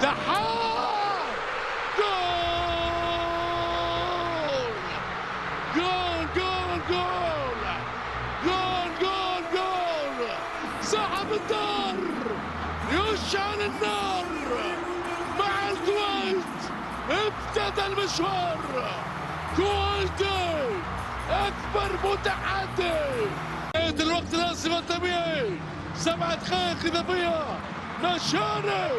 دحام جول جول جول جول جول جول جول صاحب الدار يشعل النار مع الكويت. ابتدى المشوار. كويتي اكبر متحدي. الوقت الاسف الطبيعي 7 دقائق اضافيه. نشاني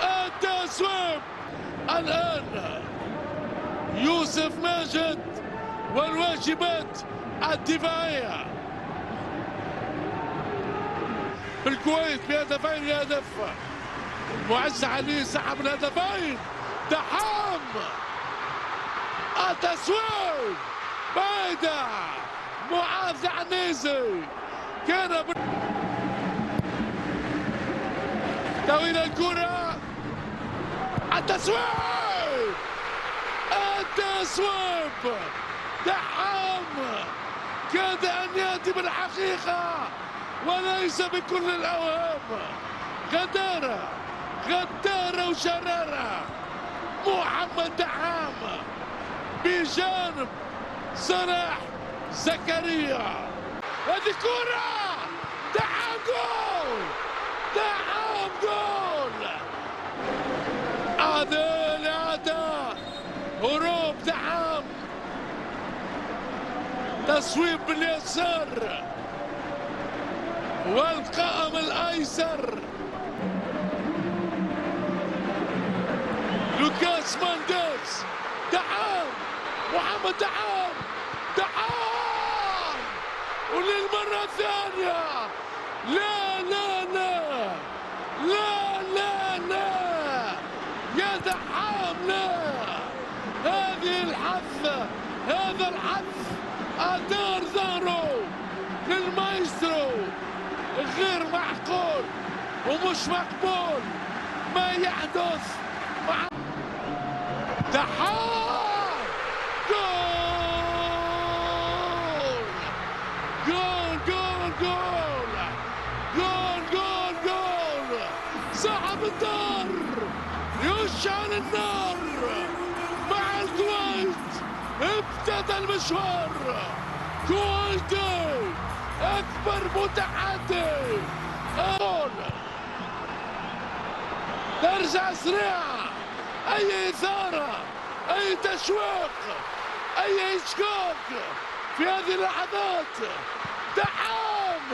التسويب الان يوسف ماجد والواجبات الدفاعيه. الكويت بهدفين لهدف. معز علي سحب الهدفين. دحام التسويب بعيدة. معاذ عنيزي كان طويل الكرة. التسويب دحام كاد أن يأتي بالحقيقة وليس بكل الأوهام. غدارة وشرارة. محمد دحام بجانب صلاح زكريا. هذه كرة. دحام جول. هذا الأداء هروب دحام. تصويب باليسار والقائم الأيسر لوكاس مانديز. دحام محمد دحام وللمرة الثانية. لا لا لا لا لا لا يا دحام لا. هذه الحث، هذا الحث أدار ظهره للمايسترو. غير معقول ومش مقبول ما يحدث مع دحام. جول صاحب الدار يشعل النار مع الكويت. ابتدى المشوار. كويتي اكبر متحدي. ترجع سريعة. اي اثارة، اي تشويق، اي اشكاك في هذه اللحظات. دحام